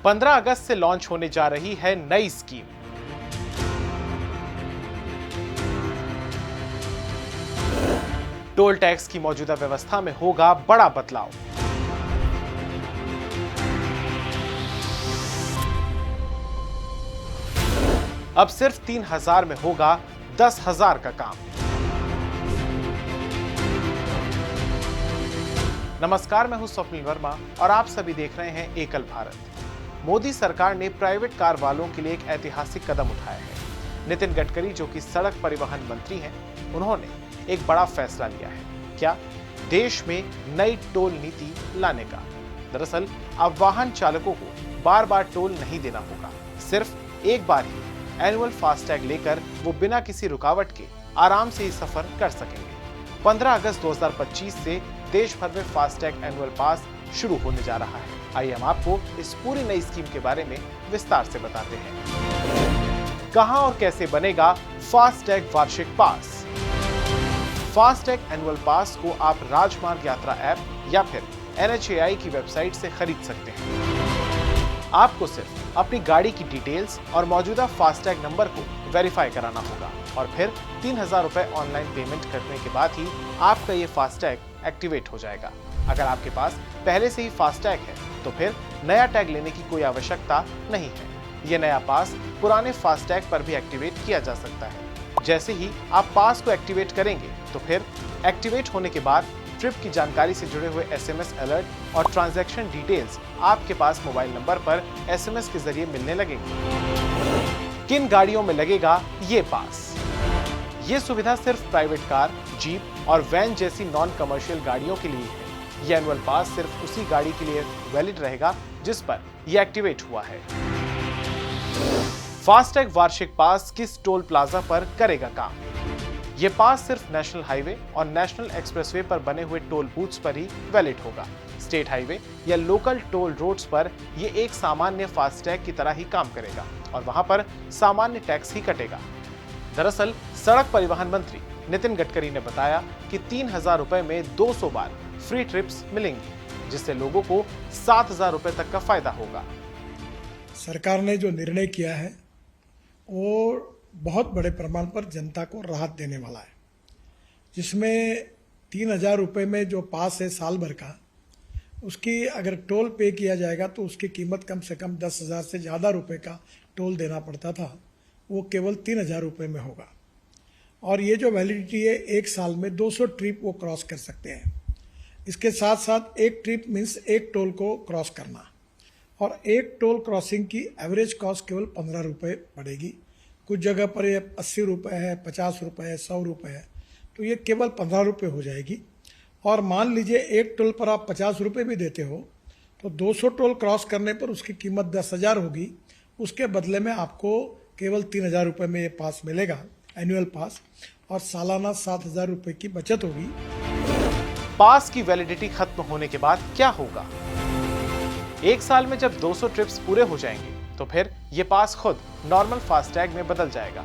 15 अगस्त से लॉन्च होने जा रही है नई स्कीम। टोल टैक्स की मौजूदा व्यवस्था में होगा बड़ा बदलाव। अब सिर्फ 3,000 में होगा 10,000 का काम। नमस्कार, मैं हूं स्वप्निल वर्मा और आप सभी देख रहे हैं एकल भारत। मोदी सरकार ने प्राइवेट कार वालों के लिए एक ऐतिहासिक कदम उठाया है। नितिन गडकरी, जो कि सड़क परिवहन मंत्री हैं, उन्होंने एक बड़ा फैसला लिया है। क्या? देश में नई टोल नीति लाने का। दरअसल अब वाहन चालकों को बार बार टोल नहीं देना होगा। सिर्फ एक बार ही एनुअल फास्टैग लेकर वो बिना किसी रुकावट के आराम से ही सफर कर सकेंगे। 15 अगस्त 2025 से देश भर में फास्टैग एनुअल पास शुरू होने जा रहा है। आइए हम आपको इस पूरी नई स्कीम के बारे में विस्तार से बताते हैं। कहां और कैसे बनेगा फास्टैग वार्षिक पास? फास्टैग एनुअल पास को आप राजमार्ग यात्रा ऐप या फिर NHAI की वेबसाइट से खरीद सकते हैं। आपको सिर्फ अपनी गाड़ी की डिटेल्स और मौजूदा फास्टैग नंबर को वेरीफाई कराना होगा और फिर 3,000 रुपए ऑनलाइन पेमेंट करने के बाद ही आपका ये फास्टैग एक्टिवेट हो जाएगा। अगर आपके पास पहले से ही फास्टैग है तो फिर नया टैग लेने की कोई आवश्यकता नहीं है। ये नया पास पुराने फास्टैग पर भी एक्टिवेट किया जा सकता है। जैसे ही आप पास को एक्टिवेट करेंगे तो फिर एक्टिवेट होने के बाद ट्रिप की जानकारी से जुड़े हुए SMS अलर्ट और ट्रांजैक्शन डिटेल्स आपके पास मोबाइल नंबर पर SMS के जरिए मिलने लगेंगी। किन गाड़ियों में लगेगा ये पास? ये सुविधा सिर्फ प्राइवेट कार, जीप और वैन जैसी नॉन कमर्शियल गाड़ियों के लिए है। ये एनुअल पास सिर्फ उसी गाड़ी के लिए वैलिड रहेगा जिस पर यह एक्टिवेट हुआ है। फास्टैग वार्षिक पास किस टोल प्लाजा पर करेगा काम? ये पास सिर्फ नेशनल हाईवे और नेशनल एक्सप्रेसवे पर बने हुए टोल बूथ्स पर ही वैलिड होगा। स्टेट हाईवे या लोकल टोल रोड्स पर ये एक सामान्य फास्टैग की तरह ही काम करेगा और वहां पर सामान्य टैक्स ही कटेगा। दरअसल सड़क परिवहन मंत्री नितिन गडकरी ने बताया कि 3,000 रुपए में 200 बार फ्री ट्रिप्स मिलेंगी, जिससे लोगों को 7,000 रुपए तक का फायदा होगा। सरकार ने जो निर्णय किया है वो बहुत बड़े प्रमाण पर जनता को राहत देने वाला है, जिसमें 3,000 रुपये में जो पास है साल भर का, उसकी अगर टोल पे किया जाएगा तो उसकी कीमत कम से कम 10,000 से ज़्यादा रुपए का टोल देना पड़ता था, वो केवल 3,000 रुपये में होगा। और ये जो वैलिडिटी है, एक साल में 200 ट्रिप वो क्रॉस कर सकते हैं। इसके साथ साथ एक ट्रिप मीन्स एक टोल को क्रॉस करना, और एक टोल क्रॉसिंग की एवरेज कॉस्ट केवल 15 रुपये पड़ेगी। कुछ जगह पर ये 80 रुपये है, 50 रुपये है, 100 रुपये है, तो ये केवल 15 रुपये हो जाएगी। और मान लीजिए एक टोल पर आप 50 रुपये भी देते हो तो 200 टोल क्रॉस करने पर उसकी कीमत 10,000 होगी। उसके बदले में आपको केवल 3,000 रुपये में ये पास मिलेगा, एनुअल पास, और सालाना 7,000 रुपये की बचत होगी। पास की वैलिडिटी खत्म होने के बाद क्या होगा? एक साल में जब 200 ट्रिप्स पूरे हो जाएंगे तो फिर ये पास खुद नॉर्मल फास्टैग में बदल जाएगा।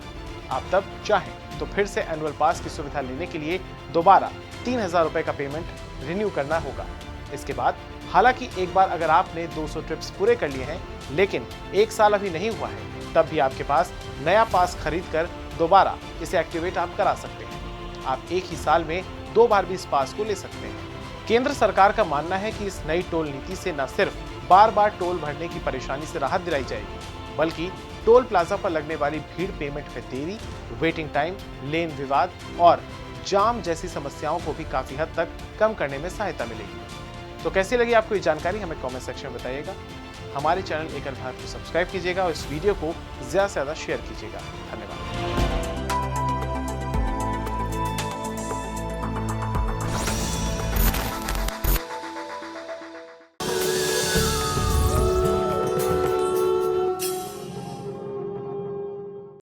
आप तब चाहें तो फिर से एनुअल पास की सुविधा लेने के लिए दोबारा 3,000 रुपए का पेमेंट रिन्यू करना होगा। इसके बाद हालांकि एक बार अगर आपने 200 ट्रिप्स पूरे कर लिए हैं लेकिन एक साल अभी नहीं हुआ है, तब भी आपके पास नया पास खरीद कर दोबारा इसे एक्टिवेट आप करा सकते हैं। आप एक ही साल में 2 बार भी इस पास को ले सकते हैं। केंद्र सरकार का मानना है कि इस नई टोल नीति से न सिर्फ बार बार टोल भरने की परेशानी से राहत दिलाई जाएगी, बल्कि टोल प्लाजा पर लगने वाली भीड़, पेमेंट में देरी, वेटिंग टाइम, लेन विवाद और जाम जैसी समस्याओं को भी काफी हद तक कम करने में सहायता मिलेगी। तो कैसी लगी आपको ये जानकारी, हमें कमेंट सेक्शन में बताइएगा। हमारे चैनल एकल भारत को सब्सक्राइब कीजिएगा और इस वीडियो को ज्यादा से ज्यादा शेयर कीजिएगा।